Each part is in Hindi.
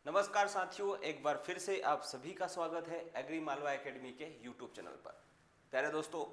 नमस्कार साथियों, एक बार फिर से आप सभी का स्वागत है एग्री मालवा एकेडमी के यूट्यूब चैनल पर। प्यारे दोस्तों,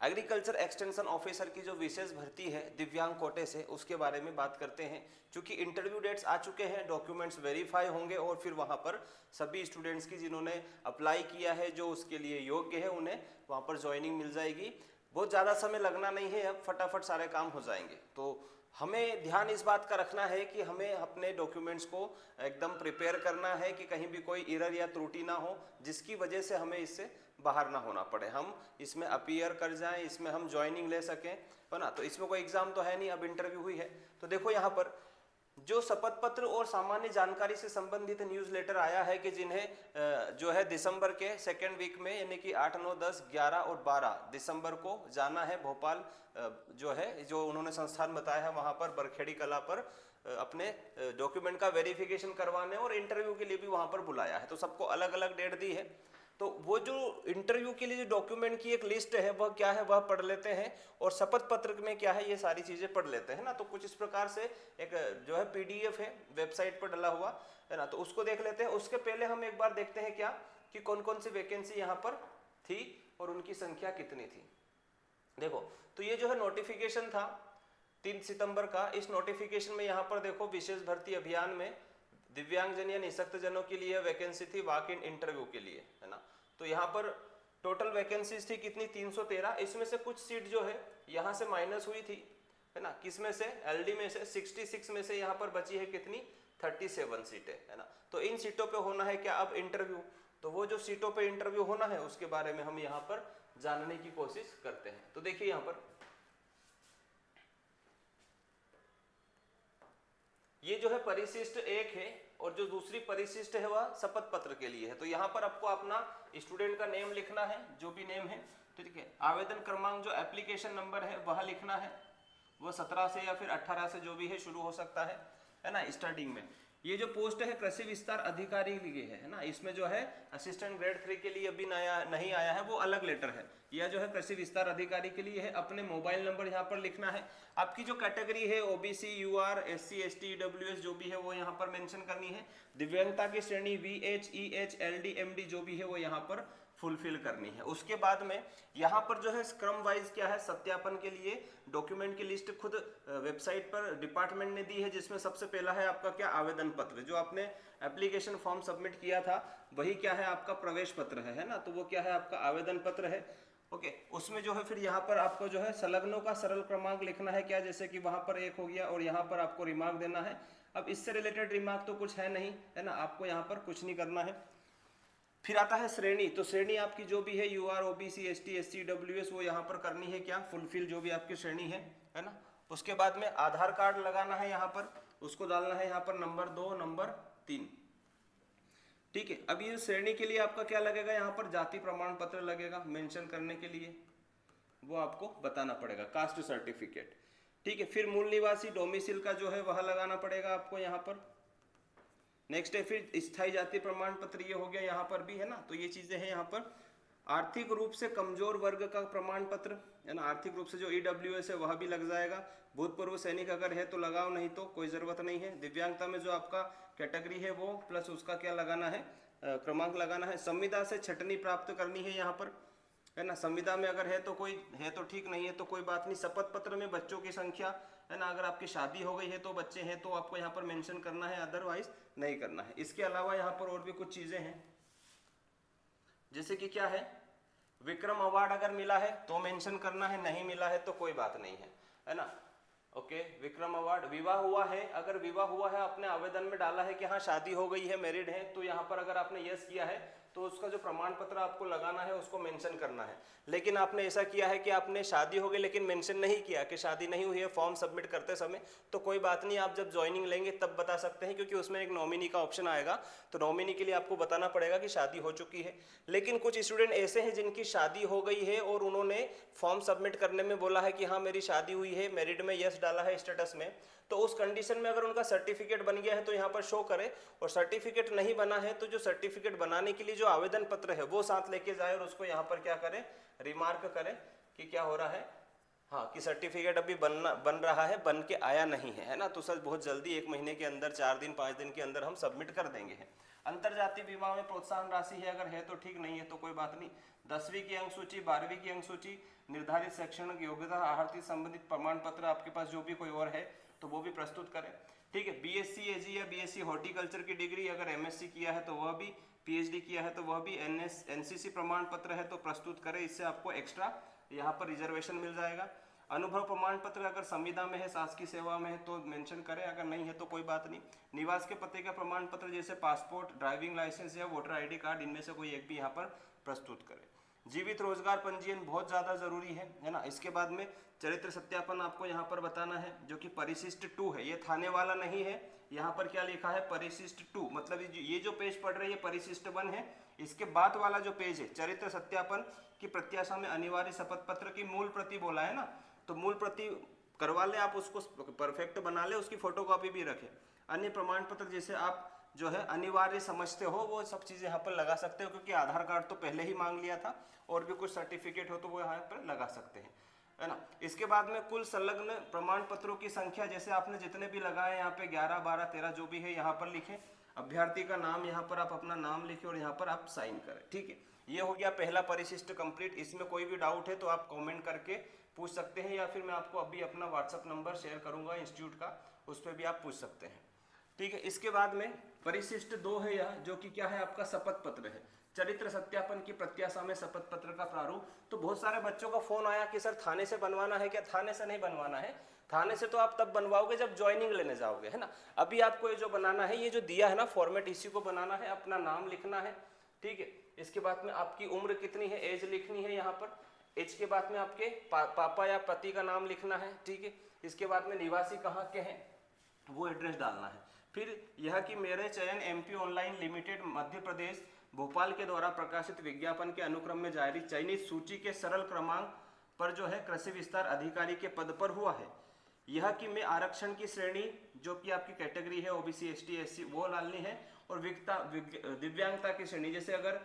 एग्रीकल्चर एक्सटेंशन ऑफिसर की जो विशेष भर्ती है दिव्यांग कोटे से, उसके बारे में बात करते हैं। क्योंकि इंटरव्यू डेट्स आ चुके हैं, डॉक्यूमेंट्स वेरीफाई होंगे और फिर वहां पर सभी स्टूडेंट्स की जिन्होंने अप्लाई किया है, जो उसके लिए योग्य है, उन्हें वहां पर ज्वाइनिंग मिल जाएगी। बहुत ज़्यादा समय लगना नहीं है, अब फटाफट सारे काम हो जाएंगे। तो हमें ध्यान इस बात का रखना है कि हमें अपने डॉक्यूमेंट्स को एकदम प्रिपेयर करना है कि कहीं भी कोई एरर या त्रुटि ना हो, जिसकी वजह से हमें इससे बाहर ना होना पड़े, हम इसमें अपीयर कर जाएं, इसमें हम ज्वाइनिंग ले सकें, है ना। तो इसमें कोई एग्जाम तो है नहीं, अब इंटरव्यू हुई है। तो देखो यहाँ पर जो शपथ पत्र और सामान्य जानकारी से संबंधित न्यूज़लेटर आया है कि जिन्हें जो है दिसंबर के सेकेंड वीक में, यानी कि 8, 9, 10, 11 और 12 दिसंबर को जाना है भोपाल, जो है जो उन्होंने संस्थान बताया है वहां पर बरखेड़ी कला पर अपने डॉक्यूमेंट का वेरिफिकेशन करवाने और इंटरव्यू के लिए भी वहां पर बुलाया है। तो सबको अलग अलग डेट दी है। तो वो जो इंटरव्यू के लिए जो डॉक्यूमेंट की एक लिस्ट है वह क्या है, वह पढ़ लेते हैं, और शपथ पत्र में क्या है ये सारी चीजें पढ़ लेते हैं ना। तो कुछ इस प्रकार से एक जो है पीडीएफ है वेबसाइट पर डला हुआ, है ना, तो उसको देख लेते हैं। उसके पहले हम एक बार देखते हैं क्या कि कौन कौन सी वैकेंसी यहाँ पर थी और उनकी संख्या कितनी थी। देखो, तो ये जो है नोटिफिकेशन था 3 सितंबर का। इस नोटिफिकेशन में यहाँ पर देखो, विशेष भर्ती अभियान में दिव्यांगजन या निःशक्त जनों के लिए वैकेंसी थी वॉक इन इंटरव्यू के लिए, है ना। तो यहाँ पर टोटल वैकेंसीज थी कितनी, 313। इसमें से कुछ सीट जो है यहाँ से माइनस हुई थी, है ना। किस में से, एलडी में से 66 में से यहाँ पर बची है कितनी, 37 सीटें, है ना। तो इन सीटों पे होना है क्या अब इंटरव्यू। तो वो जो सीटों पे इंटरव्यू होना है उसके बारे में हम यहाँ पर जानने की कोशिश करते हैं। तो देखिए यहाँ पर ये जो है परिशिष्ट 1 है और जो दूसरी परिशिष्ट है वह शपथ पत्र के लिए है। तो यहाँ पर आपको अपना स्टूडेंट का नेम लिखना है, जो भी नेम है, ठीक है। आवेदन क्रमांक जो एप्लीकेशन नंबर है वह लिखना है, वह 17 से या फिर 18 से जो भी है शुरू हो सकता है ना। स्टार्टिंग में ये जो पोस्ट है कृषि विस्तार अधिकारी के लिए है ना। इसमें जो है असिस्टेंट ग्रेड 3 के लिए अभी नया नहीं आया है, वो अलग लेटर है। यह जो है कृषि विस्तार अधिकारी के लिए है। अपने मोबाइल नंबर यहाँ पर लिखना है। आपकी जो कैटेगरी है OBC, UR, SC, ST, EWS जो भी है वो यहाँ पर मेंशन करनी है। दिव्यांगता की श्रेणी VH, EH, LD, MD जो भी है वो यहाँ पर फुलफिल करनी है। उसके बाद में यहाँ पर जो है क्रम वाइज क्या है, सत्यापन के लिए डॉक्यूमेंट की लिस्ट खुद वेबसाइट पर डिपार्टमेंट ने दी है, जिसमें सबसे पहला है आपका क्या, आवेदन पत्र। जो आपने एप्लीकेशन फॉर्म सबमिट किया था वही क्या है, आपका प्रवेश पत्र है ना। तो वो क्या है, आपका आवेदन पत्र है। ओके, उसमें जो है फिर यहाँ पर आपको जो है संलग्नों का सरल क्रमांक लिखना है क्या, जैसे कि वहां पर 1 हो गया और यहाँ पर आपको रिमार्क देना है। अब इससे रिलेटेड रिमार्क तो कुछ है नहीं, है ना, आपको यहाँ पर कुछ नहीं करना है। फिर आता है श्रेणी। तो श्रेणी आपकी जो भी है UR, OBC, ST, SC, EWS, वो यहाँ पर करनी है क्या, फुलफिल, जो भी आपकी श्रेणी है ना। उसके बाद में आधार कार्ड लगाना है यहाँ पर, उसको डालना है यहाँ पर नंबर 2, नंबर 3, ठीक है। अब ये श्रेणी के लिए आपका क्या लगेगा, यहाँ पर जाति प्रमाण पत्र लगेगा मेंशन करने के लिए, वो आपको बताना पड़ेगा, कास्ट सर्टिफिकेट, ठीक है। फिर मूल निवासी डोमिसिल का जो है वह लगाना पड़ेगा आपको यहाँ पर। नेक्स्ट है फिर स्थायी जाति प्रमाण पत्र, ये हो गया यहाँ पर भी, है ना। तो ये चीजें हैं यहाँ पर। आर्थिक रूप से कमजोर वर्ग का प्रमाण पत्र, है ना। आर्थिक रूप से जो ईडब्ल्यूएस है वह भी लग जाएगा। भूतपूर्व सैनिक अगर है तो लगाओ, नहीं तो कोई जरूरत नहीं है। दिव्यांगता में जो आपका कैटेगरी है वो प्लस उसका क्या लगाना है, क्रमांक लगाना है। संविदा से छटनी प्राप्त करनी है यहाँ पर, है ना। संविदा में अगर है तो कोई है तो ठीक, नहीं है तो कोई बात नहीं। शपथ पत्र में बच्चों की संख्या, है ना, अगर आपकी शादी हो गई है तो बच्चे हैं तो आपको यहाँ पर मेंशन करना है, अदरवाइज नहीं करना है। इसके अलावा यहाँ पर और भी कुछ चीजें हैं, जैसे कि क्या है, विक्रम अवार्ड अगर मिला है तो मेंशन करना है, नहीं मिला है तो कोई बात नहीं है ना। Okay, Vikram award. विवाह हुआ है, अगर विवाह हुआ है, आपने आवेदन में डाला है कि हाँ शादी हो गई है, मैरिड है, तो यहाँ पर अगर आपने यस किया है तो उसका जो प्रमाण पत्र आपको लगाना है उसको मेंशन करना है। लेकिन आपने ऐसा किया है कि आपने शादी हो गई लेकिन मेंशन नहीं किया कि शादी नहीं हुई है फॉर्म सबमिट करते समय, तो कोई बात नहीं, आप जब ज्वाइनिंग लेंगे तब बता सकते हैं, क्योंकि उसमें एक नॉमिनी का ऑप्शन आएगा। तो नॉमिनी के लिए आपको बताना पड़ेगा कि शादी हो चुकी है। लेकिन कुछ स्टूडेंट ऐसे हैं जिनकी शादी हो गई है और उन्होंने फॉर्म सबमिट करने में बोला है कि हाँ मेरी शादी हुई है, मैरिड में यस डाला है स्टेटस में, तो उस कंडीशन में अगर उनका सर्टिफिकेट बन गया है तो यहाँ पर शो करे, और सर्टिफिकेट नहीं बना है तो जो सर्टिफिकेट बनाने के लिए जो आवेदन पत्र है वो साथ लेके जाए और उसको यहाँ पर क्या करे, रिमार्क करे कि क्या हो रहा है, हाँ, कि सर्टिफिकेट अभी बन रहा है, बन के आया नहीं है ना, तो सर बहुत जल्दी 1 महीने के अंदर, 4 दिन 5 दिन के अंदर हम सबमिट कर देंगे है। अंतरजातीय विवाह में प्रोत्साहन राशि है, अगर है तो ठीक, नहीं है तो कोई बात नहीं। 10वीं की अंक सूची, 12वीं की अंक सूची, निर्धारित शैक्षणिक योग्यता, आहार संबंधित प्रमाण पत्र, आपके पास जो भी कोई और है तो वो भी प्रस्तुत करें। ठीक है, बीएससी एजी या बीएससी हॉर्टिकल्चर की डिग्री, अगर एमएससी किया है तो वह भी, पीएचडी किया है तो वह भी, एनसीसी प्रमाण पत्र है तो प्रस्तुत करें, इससे आपको एक्स्ट्रा यहाँ पर रिजर्वेशन मिल जाएगा। अनुभव प्रमाण पत्र अगर संविदा में है, शासकीय सेवा में है तो मेंशन करें, अगर नहीं है तो कोई बात नहीं। निवास के पते का प्रमाण पत्र जैसे पासपोर्ट, ड्राइविंग लाइसेंस या वोटर आईडी कार्ड, इनमें से कोई एक भी यहाँ पर प्रस्तुत करें। जीवित रोजगार पंजीयन बहुत ज़्यादा जरूरी है ना। इसके बाद में चरित्र सत्यापन आपको यहाँ पर बताना है, जो कि परिशिष्ट 2 है, ये थाने वाला नहीं है। यहाँ पर क्या लिखा है, परिशिष्ट 2, मतलब ये जो पेज पढ़ रहे हैं ये परिशिष्ट 1 है। इसके बाद वाला जो पेज है, चरित्र सत्यापन की प्रत्याशा में अनिवार्य शपथ पत्र की मूल प्रति बोला है ना, तो मूल प्रति करवा ले आप, उसको परफेक्ट बना ले, उसकी फोटोकॉपी भी रखें। अन्य प्रमाण पत्र जैसे आप जो है अनिवार्य समझते हो वो सब चीज़ें यहाँ पर लगा सकते हो, क्योंकि आधार कार्ड तो पहले ही मांग लिया था, और भी कुछ सर्टिफिकेट हो तो वो यहाँ पर लगा सकते हैं, है ना। इसके बाद में कुल संलग्न प्रमाण पत्रों की संख्या, जैसे आपने जितने भी लगाए यहाँ पे 11, 12, 13 जो भी है यहाँ पर लिखें। अभ्यर्थी का नाम, यहाँ पर आप अपना नाम लिखें और यहाँ पर आप साइन करें। ठीक है, ये हो गया पहला परिशिष्ट कंप्लीट। इसमें कोई भी डाउट है तो आप कमेंट करके पूछ सकते हैं, या फिर मैं आपको अभी अपना व्हाट्सअप नंबर शेयर करूंगा इंस्टीट्यूट का, उस पर भी आप पूछ सकते हैं। ठीक है, इसके बाद में परिशिष्ट 2 है यह, जो कि क्या है, आपका शपथ पत्र है। चरित्र सत्यापन की प्रत्याशा में शपथ पत्र का प्रारूप। तो बहुत सारे बच्चों का फोन आया कि सर थाने से बनवाना है क्या? थाने से नहीं बनवाना है। थाने से तो आप तब बनवाओगे जब ज्वाइनिंग लेने जाओगे, है ना। अभी आपको ये जो बनाना है, ये जो दिया है ना फॉर्मेट, इसी को बनाना है, अपना नाम लिखना है। ठीक है, इसके बाद में आपकी उम्र कितनी है, एज लिखनी है यहाँ पर। एज के बाद में आपके पापा या पति का नाम लिखना है। ठीक है, इसके बाद में निवासी कहाँ के हैं वो एड्रेस डालना है। फिर यह कि मेरे चयन MP online limited Madhya Pradesh Bhopal के द्वारा प्रकाशित विज्ञापन के अनुक्रम में जारी चयनित सूची के सरल क्रमांक पर जो है कृषि विस्तार अधिकारी के पद पर हुआ है। यह कि मैं आरक्षण की श्रेणी जो कि आपकी कैटेगरी है ओबीसी एसटी एससी वो डालनी है, और दिव्यांगता की श्रेणी, जैसे अगर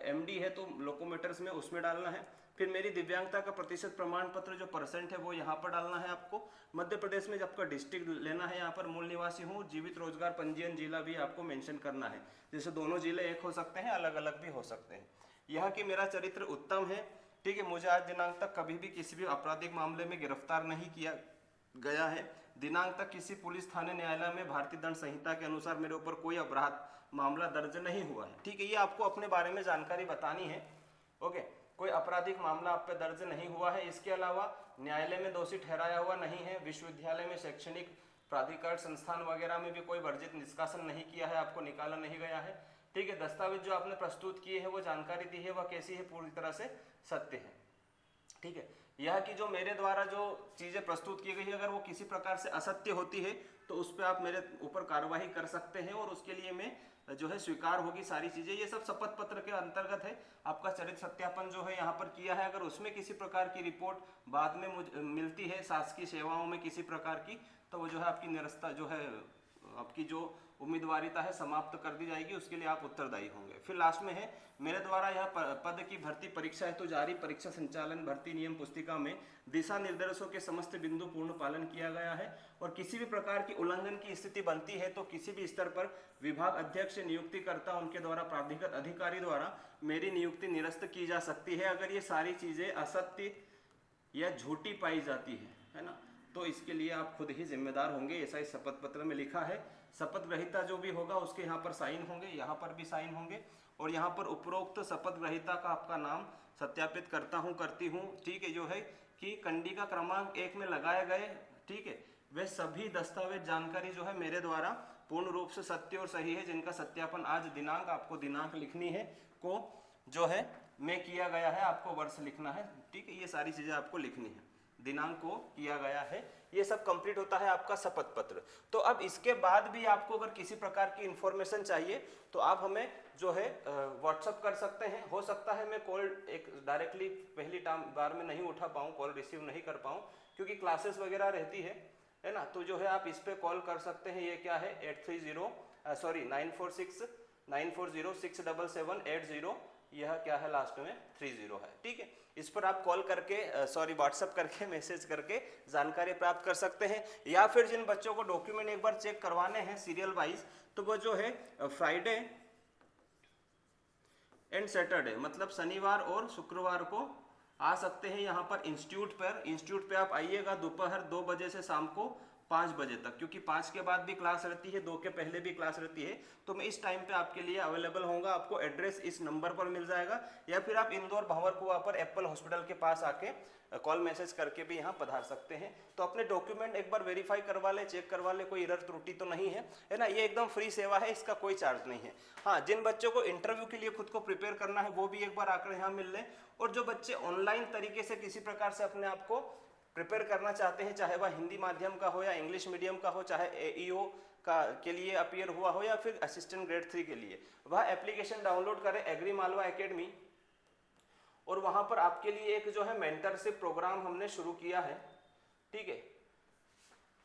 एमडी है तो लोकोमीटर्स में उसमें डालना है। फिर मेरी दिव्यांगता का प्रतिशत प्रमाण पत्र जो परसेंट है वो यहाँ पर डालना है आपको। मध्य प्रदेश में आपका डिस्ट्रिक्ट लेना है, यहाँ पर मूल निवासी हूँ। जीवित रोजगार पंजीयन जिला भी आपको मेंशन करना है, जैसे दोनों जिले एक हो सकते हैं, अलग अलग भी हो सकते हैं। यह कि मेरा चरित्र उत्तम है। ठीक है, मुझे आज दिनांक तक कभी भी किसी भी आपराधिक मामले में गिरफ्तार नहीं किया गया है। दिनांक तक किसी पुलिस थाने न्यायालय में भारतीय दंड संहिता के अनुसार मेरे ऊपर कोई अपराध मामला दर्ज नहीं हुआ है। ठीक है, ये आपको अपने बारे में जानकारी बतानी है। ओके, कोई आपराधिक मामला आप पे दर्ज नहीं हुआ है। इसके अलावा न्यायालय में दोषी ठहराया हुआ नहीं है। विश्वविद्यालय में शैक्षणिक प्राधिकार संस्थान वगैरह में भी कोई वर्जित निष्कासन नहीं किया है, आपको निकाला नहीं गया है। ठीक है, दस्तावेज जो आपने प्रस्तुत किए हैं वो जानकारी दी है वह कैसी है, पूरी तरह से सत्य है। ठीक है, यह कि जो मेरे द्वारा जो चीजें प्रस्तुत की गई है अगर वो किसी प्रकार से असत्य होती है तो उस पर आप मेरे ऊपर कार्रवाई कर सकते हैं, और उसके लिए मैं जो है स्वीकार होगी सारी चीजें। ये सब शपथ पत्र के अंतर्गत है। आपका चरित्र सत्यापन जो है यहाँ पर किया है, अगर उसमें किसी प्रकार की रिपोर्ट बाद में मुझे मिलती है शासकीय सेवाओं में किसी प्रकार की, तो वो जो है आपकी निरस्ता जो है आपकी जो उम्मीदवारिता है समाप्त कर दी जाएगी, उसके लिए आप उत्तरदायी होंगे। फिर लास्ट में है मेरे द्वारा यह पद की भर्ती परीक्षा हेतु जारी परीक्षा संचालन भर्ती नियम पुस्तिका में दिशा निर्देशों के समस्त बिंदु पूर्ण पालन किया गया है, और किसी भी प्रकार की उल्लंघन की स्थिति बनती है तो किसी भी स्तर पर विभाग अध्यक्ष नियुक्तिकर्ता उनके द्वारा प्राधिकृत अधिकारी द्वारा मेरी नियुक्ति निरस्त की जा सकती है, अगर ये सारी चीजें असत्य या झूठी पाई जाती है ना। तो इसके लिए आप खुद ही जिम्मेदार होंगे, ऐसा ही शपथ पत्र में लिखा है। शपथ ग्रहीता जो भी होगा उसके यहाँ पर साइन होंगे, यहाँ पर भी साइन होंगे, और यहाँ पर उपरोक्त शपथ ग्रहीता का आपका नाम सत्यापित करता हूँ करती हूँ। ठीक है, जो है कि कंडिका क्रमांक 1 में लगाए गए, ठीक है, वे सभी दस्तावेज जानकारी जो है मेरे द्वारा पूर्ण रूप से सत्य और सही है, जिनका सत्यापन आज दिनांक, आपको दिनांक लिखनी है को जो है में किया गया है, आपको वर्ष लिखना है। ठीक है, ये सारी चीजें आपको लिखनी है, दिनांक को किया गया है। ये सब कंप्लीट होता है आपका शपथ पत्र। तो अब इसके बाद भी आपको अगर किसी प्रकार की इंफॉर्मेशन चाहिए तो आप हमें जो है व्हाट्सअप कर सकते हैं। हो सकता है मैं कॉल एक डायरेक्टली पहली बार में नहीं उठा पाऊँ, कॉल रिसीव नहीं कर पाऊँ, क्योंकि क्लासेस वगैरह रहती है ना। तो जो है आप इस पे कॉल कर सकते हैं। ये क्या है 940 677 80 यह क्या है लास्ट में 30 है। ठीक है, इस पर आप कॉल करके व्हाट्सएप करके मैसेज करके जानकारी प्राप्त कर सकते हैं। या फिर जिन बच्चों को डॉक्यूमेंट एक बार चेक करवाने हैं सीरियल वाइज, तो वो जो है फ्राइडे एंड सैटरडे मतलब शनिवार और शुक्रवार को आ सकते हैं यहाँ पर इंस्टीट्यूट पे आप आइएगा दोपहर 2 बजे से शाम को 5 बजे तक, क्योंकि 5 के बाद भी क्लास रहती है, 2 के पहले भी क्लास रहती है। तो मैं इस टाइम पे आपके लिए अवेलेबल होऊंगा। आपको एड्रेस इस नंबर पर मिल जाएगा, या फिर आप इंदौर भंवर कुआं पर एप्पल हॉस्पिटल के पास आके कॉल मैसेज करके भी यहाँ पधार सकते हैं। तो अपने डॉक्यूमेंट एक बार वेरीफाई करवा ले, चेक करवा ले, कोई एरर त्रुटि तो नहीं है ना। ये एकदम फ्री सेवा है, इसका कोई चार्ज नहीं है। हाँ, जिन बच्चों को इंटरव्यू के लिए खुद को प्रिपेयर करना है वो भी एक बार आकर यहाँ मिल लें, और जो बच्चे ऑनलाइन तरीके से किसी प्रकार से अपने आप को प्रिपेयर करना चाहते हैं, चाहे वह हिंदी माध्यम का हो या इंग्लिश मीडियम का हो, चाहे AEO का के लिए अपीयर हुआ हो या फिर असिस्टेंट ग्रेड 3 के लिए, वह एप्लीकेशन डाउनलोड करें एग्री मालवा एकेडमी। और वहां पर आपके लिए एक जो है मेंटरशिप प्रोग्राम हमने शुरू किया है। ठीक है,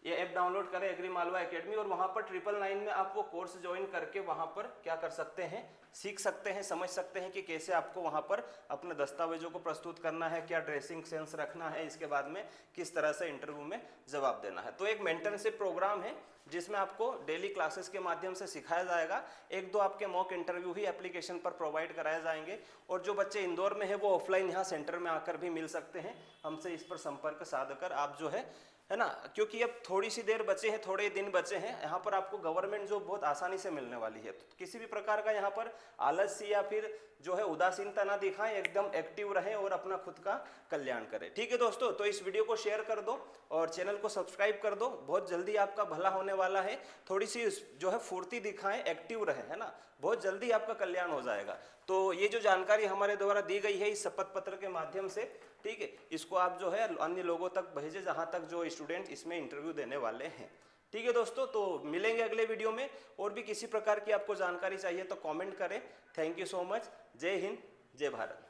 ये ऐप डाउनलोड करें एग्री मालवा एकेडमी, और वहां पर 999 में आप वो कोर्स ज्वाइन करके वहां पर क्या कर सकते हैं, सीख सकते हैं, समझ सकते हैं कि कैसे आपको वहां पर अपने दस्तावेजों को प्रस्तुत करना है, क्या ड्रेसिंग सेंस रखना है, इसके बाद में किस तरह से इंटरव्यू में जवाब देना है। तो एक मेंटरशिप प्रोग्राम है जिसमें आपको डेली क्लासेस के माध्यम से सिखाया जाएगा। 1-2 आपके मॉक इंटरव्यू ही एप्लीकेशन पर प्रोवाइड कराए जाएंगे, और जो बच्चे इंदौर में है वो ऑफलाइन यहाँ सेंटर में आकर भी मिल सकते हैं हमसे। इस पर संपर्क साध कर आप जो है ना, क्योंकि अब थोड़ी सी देर बचे हैं, थोड़े दिन बचे हैं, यहाँ पर आपको गवर्नमेंट जॉब बहुत आसानी से मिलने वाली है। तो किसी भी प्रकार का यहाँ पर आलस्य या फिर जो है उदासीनता ना दिखाएं, एकदम एक्टिव रहें और अपना खुद का कल्याण करें। ठीक है दोस्तों, तो इस वीडियो को शेयर कर दो और चैनल को सब्सक्राइब कर दो। बहुत जल्दी आपका भला होने वाला है। थोड़ी सी जो है फुर्ती दिखाएं, एक्टिव रहें, है ना, बहुत जल्दी आपका कल्याण हो जाएगा। तो ये जो जानकारी हमारे द्वारा दी गई है इस शपथ पत्र के माध्यम से, ठीक है, इसको आप जो है अन्य लोगों तक भेजें जहां तक जो स्टूडेंट इसमें इंटरव्यू देने वाले हैं। ठीक है दोस्तों, तो मिलेंगे अगले वीडियो में। और भी किसी प्रकार की आपको जानकारी चाहिए तो कमेंट करें। Thank you so much. जय हिंद, जय भारत।